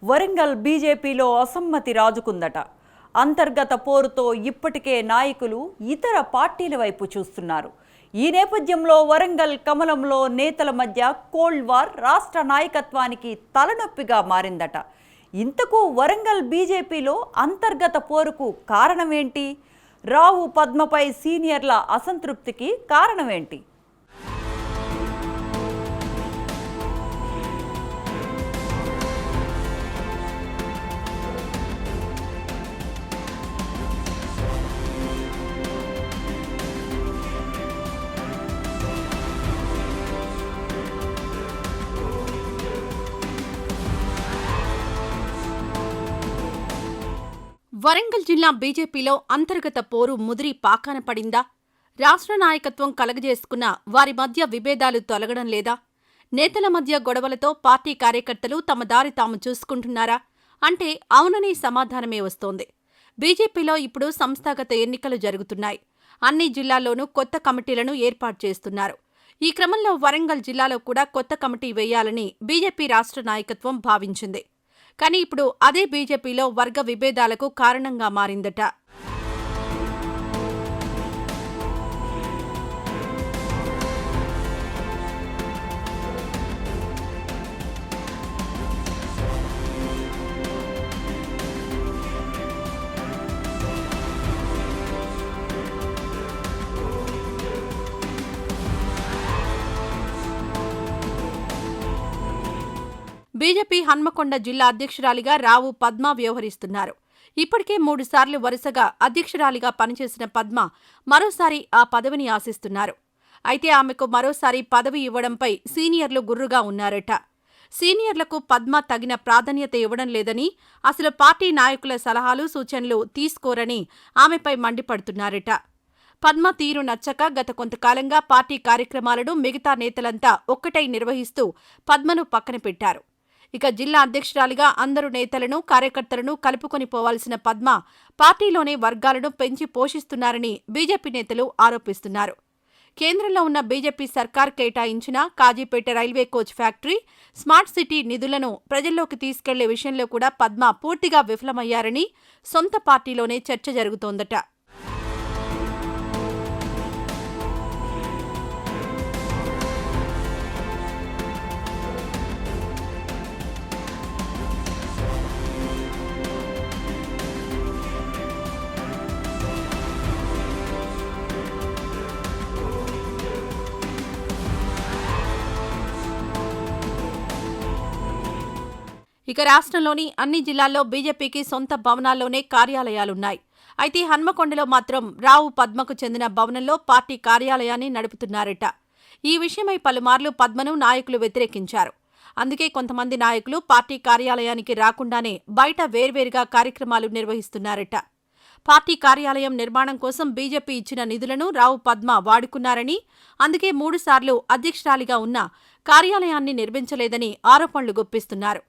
వరంగల్ బీజేపీలో అసమ్మతి రాజుకుందట. అంతర్గత పోరుతో ఇప్పటికే నాయకులు ఇతర పార్టీల వైపు చూస్తున్నారు. ఈ నేపథ్యంలో వరంగల్ కమలంలో నేతల మధ్య కోల్డ్ వార్ రాష్ట్ర నాయకత్వానికి తలనొప్పిగా మారిందట. ఇంతకు వరంగల్ బీజేపీలో అంతర్గత పోరుకు కారణమేంటి? రావు పద్మపై సీనియర్ల అసంతృప్తికి కారణమేంటి? వరంగల్ జిల్లా బీజేపీలో అంతర్గత పోరు ముదిరి పాకాన పడిందా? రాష్ట్ర నాయకత్వం కలగజేసుకున్న వారి మధ్య విభేదాలు తొలగడం లేదా? నేతల మధ్య గొడవలతో పార్టీ కార్యకర్తలు తమ దారి తాము చూసుకుంటున్నారా అంటే అవుననే సమాధానమే వస్తోంది. బీజేపీలో ఇప్పుడు సంస్థాగత ఎన్నికలు జరుగుతున్నాయి. అన్ని జిల్లాల్లోనూ కొత్త కమిటీలను ఏర్పాటు చేస్తున్నారు. ఈ క్రమంలో వరంగల్ జిల్లాలో కూడా కొత్త కమిటీ వేయాలని బీజేపీ రాష్ట్ర నాయకత్వం భావించింది. కానీ ఇప్పుడు అదే బీజేపీలో వర్గ విభేదాలకు కారణంగా మారిందట. బీజేపీ హన్మకొండ జిల్లా అధ్యక్షురాలిగా రావు పద్మ వ్యవహరిస్తున్నారు. ఇప్పటికే 3 సార్లు వరుసగా అధ్యక్షురాలిగా పనిచేసిన పద్మ మరోసారి ఆ పదవిని ఆశిస్తున్నారు. అయితే ఆమెకు మరోసారి పదవి ఇవ్వడంపై సీనియర్లు గుర్రుగా ఉన్నారట. సీనియర్లకు పద్మ తగిన ప్రాధాన్యత ఇవ్వడం లేదని, అసలు పార్టీ నాయకుల సలహాలు సూచనలు తీసుకోరని ఆమెపై మండిపడుతున్నారట. పద్మ తీరు నచ్చక గత కొంతకాలంగా పార్టీ కార్యక్రమాలను మిగతా నేతలంతా ఒక్కటై నిర్వహిస్తూ పద్మను పక్కన పెట్టారు. ఇక జిల్లా అధ్యక్షురాలిగా అందరు నేతలను కార్యకర్తలను కలుపుకొని పోవాల్సిన పద్మ పార్టీలోనే వర్గాలను పెంచి పోషిస్తున్నారని బీజేపీ నేతలు ఆరోపిస్తున్నారు. కేంద్రంలో ఉన్న బీజేపీ సర్కార్ కేటాయించిన Kazipet railway coach factory, smart city నిధులను ప్రజల్లోకి తీసుకెళ్లే విషయంలో కూడా పద్మ పూర్తిగా విఫలమయ్యారని సొంత పార్టీలోనే చర్చ జరుగుతోందట. ఇక రాష్ట్రంలోని అన్ని జిల్లాల్లో బీజేపీకి సొంత భవనాల్లోనే కార్యాలయాలున్నాయి. అయితే హన్మకొండలో మాత్రం రావు పద్మకు చెందిన భవనంలో పార్టీ కార్యాలయాన్ని నడుపుతున్నారట. ఈ విషయమై పలుమార్లు పద్మను నాయకులు వ్యతిరేకించారు. అందుకే కొంతమంది నాయకులు పార్టీ కార్యాలయానికి రాకుండానే బయట వేర్వేరుగా కార్యక్రమాలు నిర్వహిస్తున్నారట. పార్టీ కార్యాలయం నిర్మాణం కోసం బీజేపీ ఇచ్చిన నిధులను రావు పద్మ వాడుకున్నారని, అందుకే 3 సార్లు అధ్యక్షురాలిగా ఉన్న కార్యాలయాన్ని నిర్మించలేదని ఆరోపణలు గుప్పిస్తున్నారు.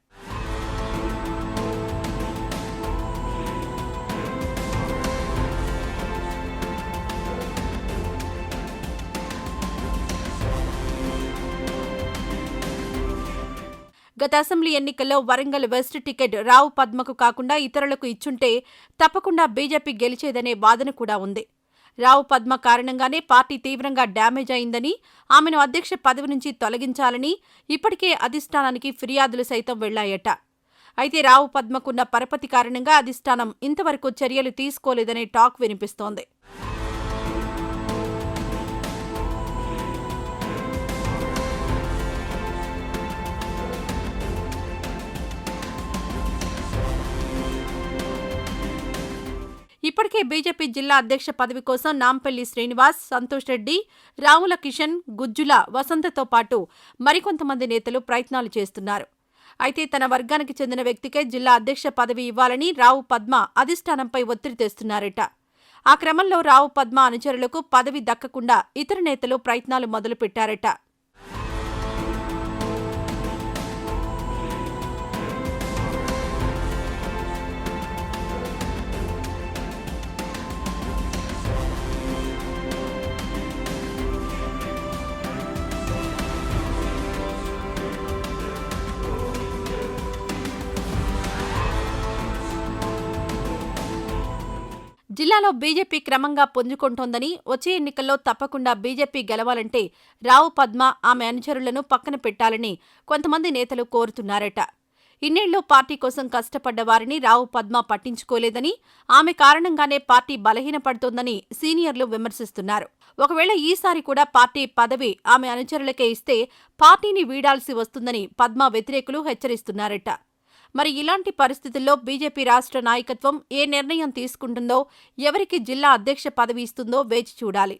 గత అసెంబ్లీ ఎన్నికల్లో వరంగల్ వెస్ట్ టికెట్ రావు పద్మకు కాకుండా ఇతరులకు ఇచ్చుంటే తప్పకుండా బీజేపీ గెలిచేదనే వాదన కూడా ఉంది. రావు పద్మ కారణంగానే పార్టీ తీవ్రంగా డ్యామేజ్ అయిందని, ఆమెను అధ్యక్ష పదవి నుంచి తొలగించాలని ఇప్పటికే అధిష్టానానికి ఫిర్యాదులు సైతం వెళ్లాయట. అయితే రావు పద్మకున్న పరపతి కారణంగా అధిష్టానం ఇంతవరకు చర్యలు తీసుకోలేదనే టాక్ వినిపిస్తోంది. ఇప్పటికే బీజేపీ జిల్లా అధ్యక్ష పదవి కోసం నాంపల్లి శ్రీనివాస్, సంతోష్ రెడ్డి, రావుల కిషన్, గుజ్జుల వసంతతో పాటు మరికొంతమంది నేతలు ప్రయత్నాలు చేస్తున్నారు. అయితే తన వర్గానికి చెందిన వ్యక్తికే జిల్లా అధ్యక్ష పదవి ఇవ్వాలని రావు పద్మ అధిష్టానంపై ఒత్తిడి తెస్తున్నారట. ఆ క్రమంలో రావు పద్మ అనుచరులకు పదవి దక్కకుండా ఇతర నేతలు ప్రయత్నాలు మొదలుపెట్టారట. జిల్లాలో బీజేపీ క్రమంగా పుంజుకుంటోందని, వచ్చే ఎన్నికల్లో తప్పకుండా బీజేపీ గెలవాలంటే రావు పద్మ, ఆమె అనుచరులను పక్కన పెట్టాలని కొంతమంది నేతలు కోరుతున్నారట. ఇన్నేళ్లు పార్టీ కోసం కష్టపడ్డ వారిని రావు పద్మ పట్టించుకోలేదని, ఆమె కారణంగానే పార్టీ బలహీనపడుతోందని సీనియర్లు విమర్శిస్తున్నారు. ఒకవేళ ఈసారి కూడా పార్టీ పదవి ఆమె అనుచరులకే ఇస్తే పార్టీని వీడాల్సి వస్తుందని పద్మ వ్యతిరేకులు హెచ్చరిస్తున్నారట. మరి ఇలాంటి పరిస్థితుల్లో బీజేపీ రాష్ట్ర నాయకత్వం ఏ నిర్ణయం తీసుకుంటుందో, ఎవరికి జిల్లా అధ్యక్ష పదవి ఇస్తుందో వేచి చూడాలి.